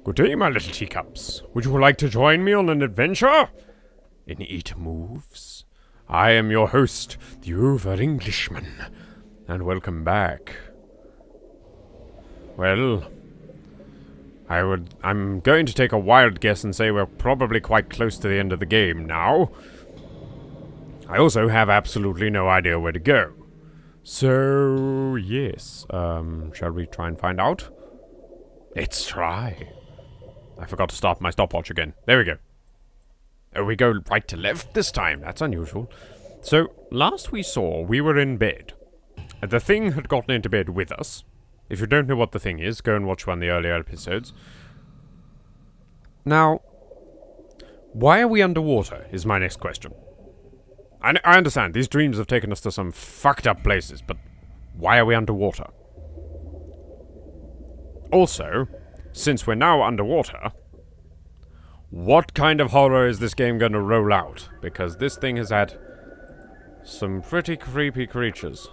Good day, my little teacups. Would you like to join me on an adventure in It Moves? I am your host, the Over-Englishman, and welcome back. Well, I'm going to take a wild guess and say we're probably quite close to the end of the game now. I also have absolutely no idea where to go. So, yes, shall we try and find out? Let's try. I forgot to start my stopwatch again. There we go. Oh, we go right to left this time. That's unusual. So, last we saw, we were in bed. The thing had gotten into bed with us. If you don't know what the thing is, go and watch one of the earlier episodes. Now, why are we underwater, is my next question. I understand, these dreams have taken us to some fucked up places, but why are we underwater? Also, since we're now underwater, what kind of horror is this game going to roll out? Because this thing has had some pretty creepy creatures.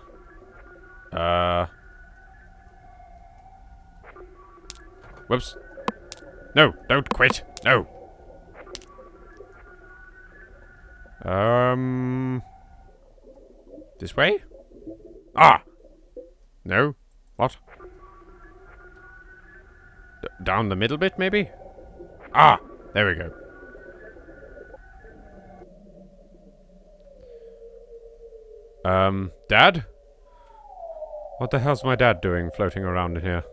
Whoops. No, don't quit. No. This way? Ah! No? What? Down the middle bit, maybe? Ah! There we go. Dad? What the hell's my dad doing floating around in here?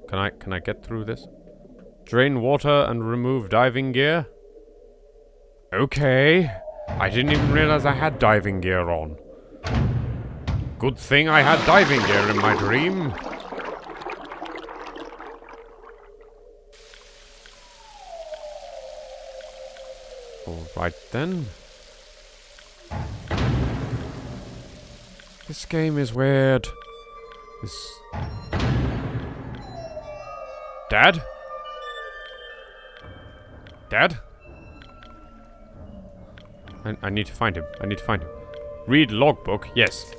Can I get through this? Drain water and remove diving gear? Okay. I didn't even realize I had diving gear on. Good thing I had diving gear in my dream. Alright then. This game is weird. Dad? Dad? I need to find him. I need to find him. Read logbook. Yes.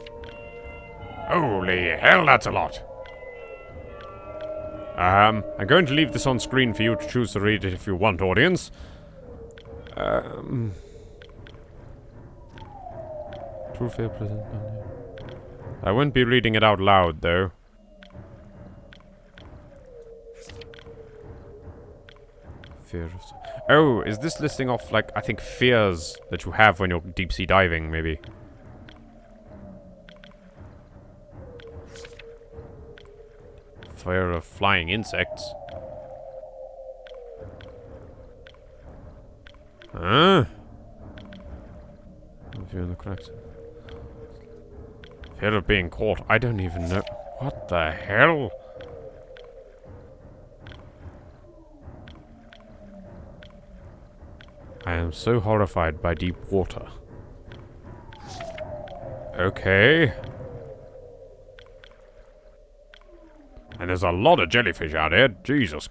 Holy hell, that's a lot. I'm going to leave this on screen for you to choose to read it if you want, audience. True, fair, pleasant. I won't be reading it out loud, though. Fear of... Oh, is this listing off, like, I think fears that you have when you're deep-sea diving, maybe? Fear of flying insects. Huh? Fear in the cracks. Fear of being caught. I don't even know. What the hell? I am so horrified by deep water. Okay. And there's a lot of jellyfish out here. Jesus.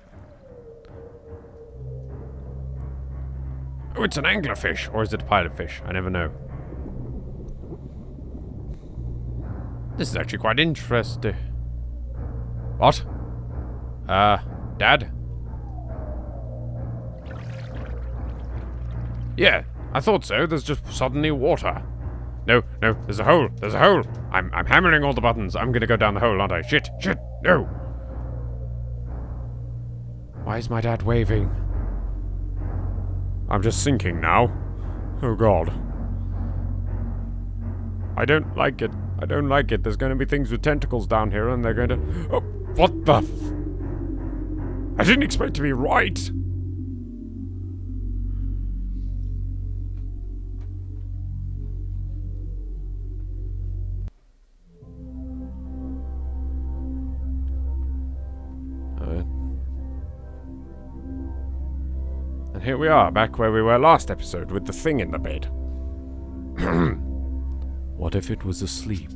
Oh, it's an anglerfish. Or is it a pilotfish? I never know. This is actually quite interesting. What? Dad? Yeah, I thought so. There's just suddenly water. No, there's a hole. There's a hole. I'm hammering all the buttons. I'm gonna go down the hole, aren't I? Shit, no. Why is my dad waving? I'm just sinking now. Oh god. I don't like it. I don't like it. There's gonna be things with tentacles down here and they're going to... Oh, what the I didn't expect to be right. And here we are, back where we were last episode, with the thing in the bed. What if it was asleep?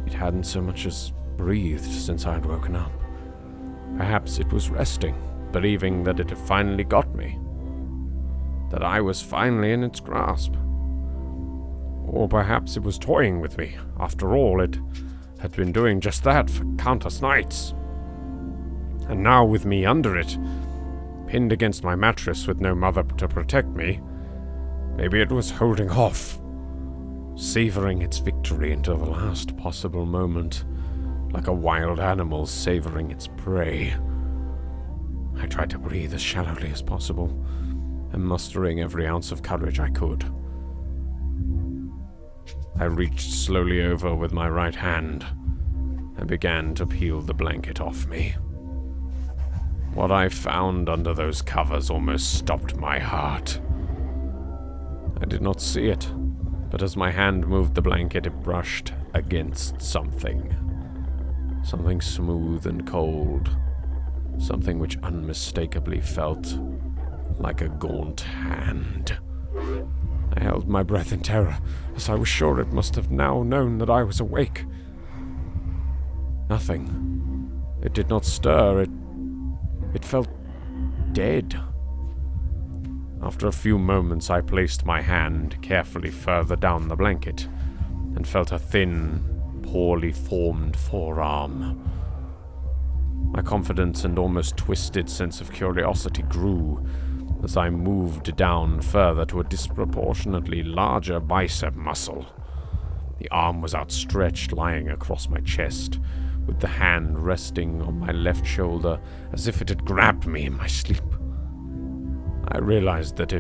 It hadn't so much as breathed since I had woken up. Perhaps it was resting, believing that it had finally got me. That I was finally in its grasp. Or perhaps it was toying with me. After all, it had been doing just that for countless nights. And now with me under it, pinned against my mattress with no mother to protect me, maybe it was holding off, savoring its victory into the last possible moment, like a wild animal savoring its prey. I tried to breathe as shallowly as possible, and mustering every ounce of courage I could. I reached slowly over with my right hand and began to peel the blanket off me. What I found under those covers almost stopped my heart. I did not see it, but as my hand moved the blanket, it brushed against something. Something smooth and cold. Something which unmistakably felt like a gaunt hand. I held my breath in terror, as I was sure it must have now known that I was awake. Nothing. It did not stir. It felt dead. After a few moments, I placed my hand carefully further down the blanket and felt a thin, poorly formed forearm. My confidence and almost twisted sense of curiosity grew as I moved down further to a disproportionately larger bicep muscle. The arm was outstretched, lying across my chest, with the hand resting on my left shoulder as if it had grabbed me in my sleep. I realized that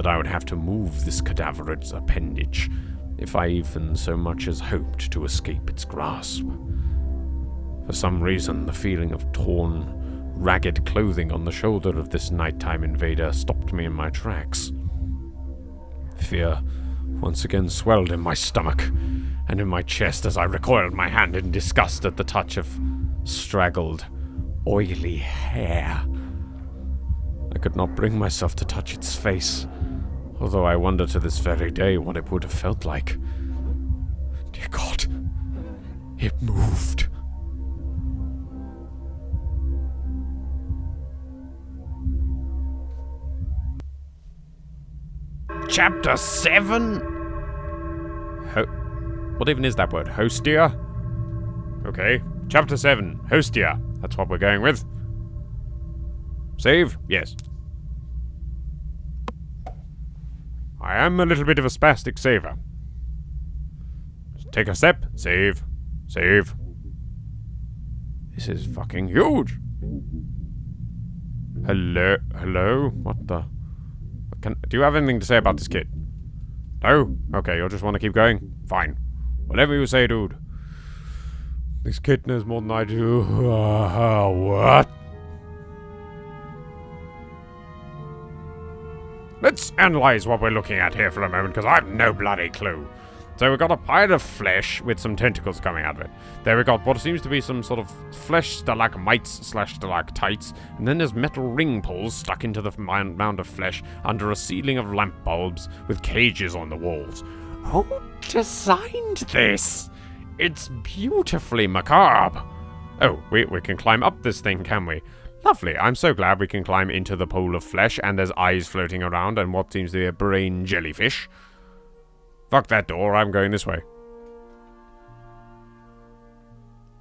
I would have to move this cadaverous appendage if I even so much as hoped to escape its grasp. For some reason, the feeling of torn, ragged clothing on the shoulder of this nighttime invader stopped me in my tracks. Fear once again swelled in my stomach and in my chest as I recoiled my hand in disgust at the touch of straggled, oily hair. I could not bring myself to touch its face, although I wonder to this very day what it would have felt like. Dear God, it moved. Chapter 7? What even is that word? Hostia? Okay. Chapter 7. Hostia. That's what we're going with. Save? Yes. I am a little bit of a spastic saver. Just take a step. Save. Save. This is fucking huge. Hello? Hello? What the... do you have anything to say about this kid? No? Okay, you'll just want to keep going? Fine. Whatever you say, dude. This kid knows more than I do. What? Let's analyze what we're looking at here for a moment, because I have no bloody clue. So we've got a pile of flesh with some tentacles coming out of it. There we got what seems to be some sort of flesh stalagmites/stalactites, and then there's metal ring pulls stuck into the mound of flesh under a ceiling of lamp bulbs with cages on the walls. Who designed this? It's beautifully macabre. Oh, we can climb up this thing, can we? Lovely. I'm so glad we can climb into the pool of flesh, and there's eyes floating around and what seems to be a brain jellyfish. Fuck that door, I'm going this way.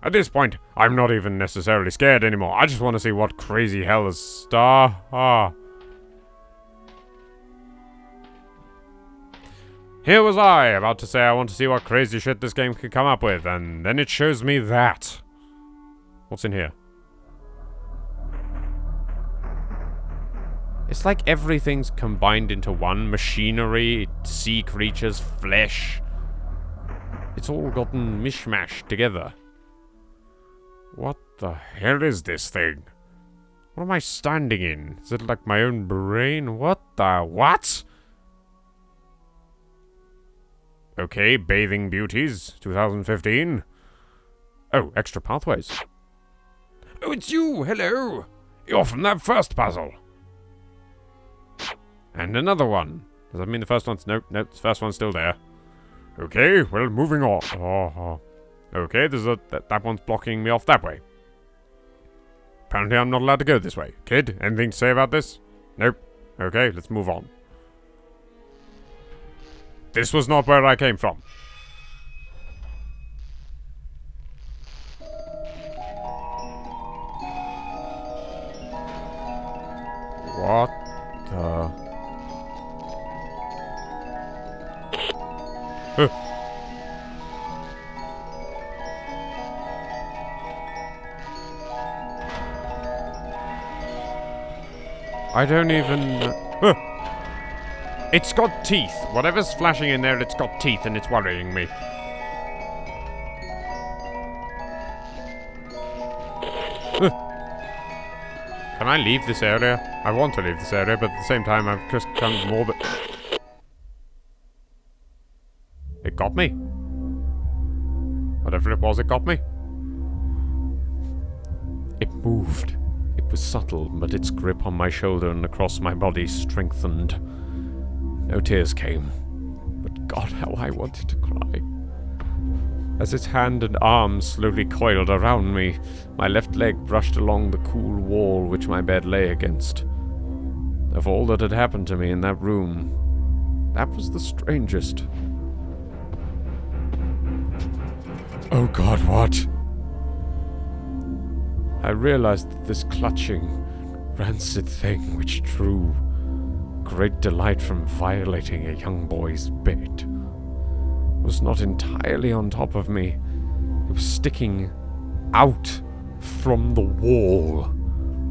At this point, I'm not even necessarily scared anymore. I just want to see what crazy hell is Here was I, about to say I want to see what crazy shit this game could come up with, and then it shows me that. What's in here? It's like everything's combined into one. Machinery, sea creatures, flesh. It's all gotten mishmashed together. What the hell is this thing? What am I standing in? Is it like my own brain? What the... what? Okay, Bathing Beauties, 2015. Oh, extra pathways. Oh, it's you! Hello! You're from that first puzzle. And another one. Does that mean the first one's... Nope, the first one's still there. Okay, well, moving on. Okay, there's that one's blocking me off that way. Apparently I'm not allowed to go this way. Kid, anything to say about this? Nope. Okay, let's move on. This was not where I came from. What the... I don't even... It's got teeth. Whatever's flashing in there, it's got teeth and it's worrying me. Can I leave this area? I want to leave this area, but at the same time I've just come more but... It got me. Whatever it was, it got me. It moved. It was subtle, but its grip on my shoulder and across my body strengthened. No tears came, but God, how I wanted to cry. As its hand and arm slowly coiled around me, my left leg brushed along the cool wall which my bed lay against. Of all that had happened to me in that room, that was the strangest. Oh God, what? I realized that this clutching, rancid thing which drew great delight from violating a young boy's bed was not entirely on top of me. It was sticking out from the wall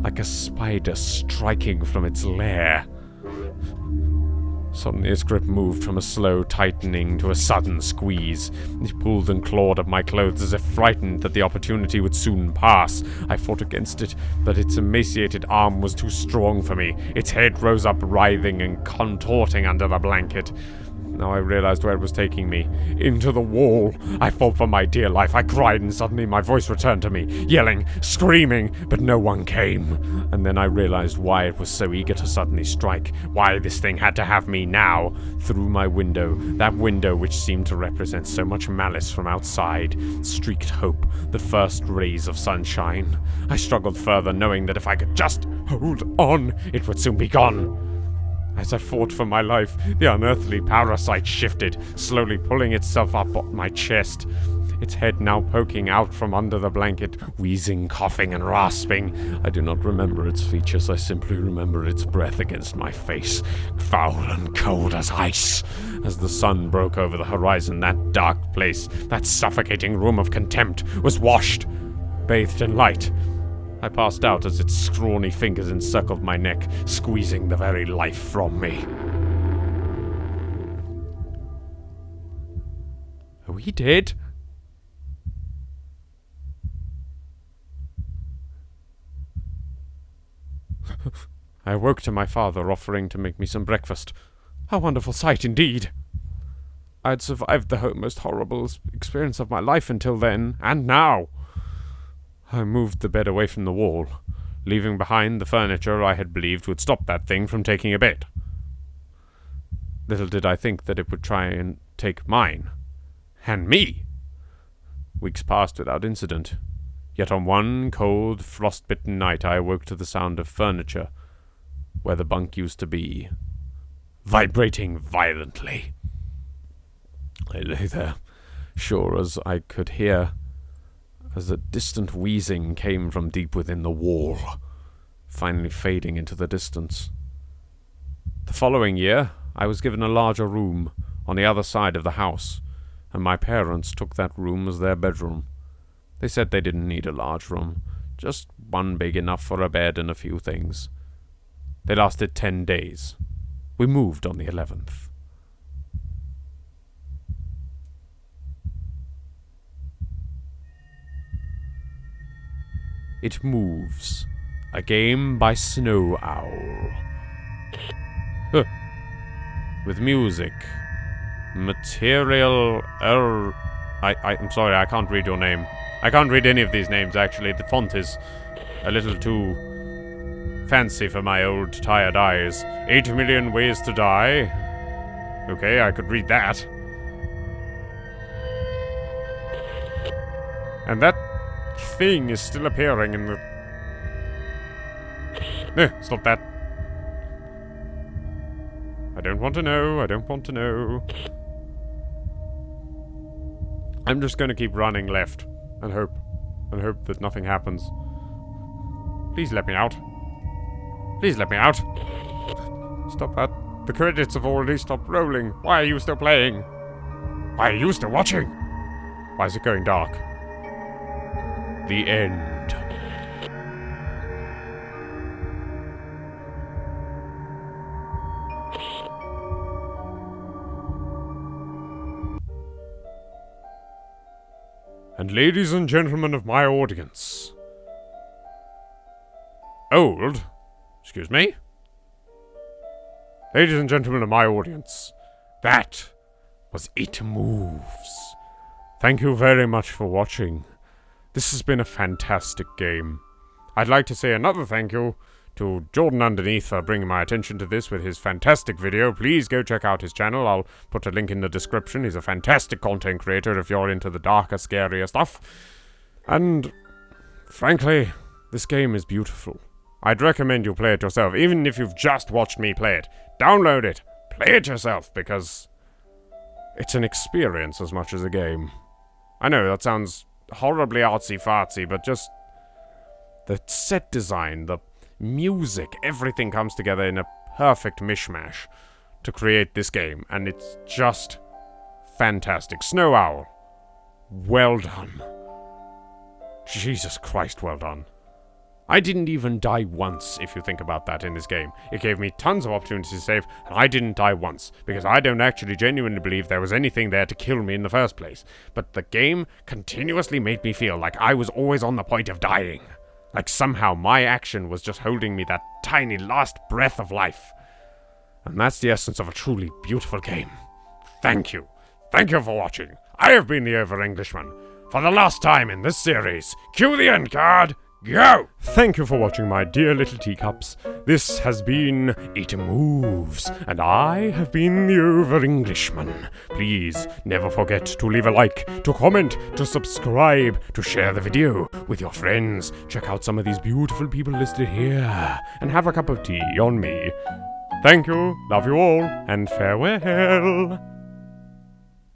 like a spider striking from its lair. Suddenly its grip moved from a slow tightening to a sudden squeeze. It pulled and clawed at my clothes as if frightened that the opportunity would soon pass. I fought against it, but its emaciated arm was too strong for me. Its head rose up writhing and contorting under the blanket. Now I realized where it was taking me. Into the wall. I fought for my dear life. I cried and suddenly my voice returned to me, yelling, screaming, but no one came. And then I realized why it was so eager to suddenly strike, why this thing had to have me now. Through my window, that window which seemed to represent so much malice from outside, streaked hope, the first rays of sunshine. I struggled further, knowing that if I could just hold on, it would soon be gone. As I fought for my life, the unearthly parasite shifted, slowly pulling itself up on my chest. Its head now poking out from under the blanket, wheezing, coughing, and rasping. I do not remember its features, I simply remember its breath against my face, foul and cold as ice. As the sun broke over the horizon, that dark place, that suffocating room of contempt, was washed, bathed in light. I passed out as its scrawny fingers encircled my neck, squeezing the very life from me. Are we dead? I awoke to my father offering to make me some breakfast. A wonderful sight indeed. I had survived the most horrible experience of my life until then, and now. I moved the bed away from the wall, leaving behind the furniture I had believed would stop that thing from taking a bed. Little did I think that it would try and take mine. And me! Weeks passed without incident. Yet on one cold, frost-bitten night I awoke to the sound of furniture, where the bunk used to be, vibrating violently. I lay there, sure as I could hear, as a distant wheezing came from deep within the wall, finally fading into the distance. The following year, I was given a larger room on the other side of the house, and my parents took that room as their bedroom. They said they didn't need a large room, just one big enough for a bed and a few things. They lasted 10 days. We moved on the 11th. It Moves, a game by Snow Owl. With music. Material... I'm sorry, I can't read your name. I can't read any of these names, actually. The font is a little too fancy for my old, tired eyes. 8 Million Ways to Die. Okay, I could read that. And that thing is still appearing in the... No, stop that. I don't want to know, I don't want to know. I'm just gonna keep running left and hope that nothing happens. Please let me out. Please let me out. Stop that. The credits have already stopped rolling. Why are you still playing? Why are you still watching? Why is it going dark? The end. And ladies and gentlemen of my audience. Old? Excuse me? Ladies and gentlemen of my audience, that was It Moves. Thank you very much for watching. This has been a fantastic game. I'd like to say another thank you to Jordan underneath for bringing my attention to this with his fantastic video. Please go check out his channel. I'll put a link in the description. He's a fantastic content creator if you're into the darker, scarier stuff. And frankly, this game is beautiful. I'd recommend you play it yourself, even if you've just watched me play it. Download it, play it yourself, because it's an experience as much as a game. I know, that sounds horribly artsy-fartsy, but just the set design, the music, everything comes together in a perfect mishmash to create this game, and it's just fantastic. Snow Owl, well done. Jesus Christ, well done. I didn't even die once, if you think about that, in this game. It gave me tons of opportunities to save, and I didn't die once, because I don't actually genuinely believe there was anything there to kill me in the first place. But the game continuously made me feel like I was always on the point of dying. Like somehow my action was just holding me that tiny last breath of life. And that's the essence of a truly beautiful game. Thank you. Thank you for watching. I have been the Over-Englishman. For the last time in this series, cue the end card. Go! Thank you for watching, my dear little teacups. This has been It Moves, and I have been the Over-Englishman. Please never forget to leave a like, to comment, to subscribe, to share the video with your friends. Check out some of these beautiful people listed here, and have a cup of tea on me. Thank you, love you all, and farewell.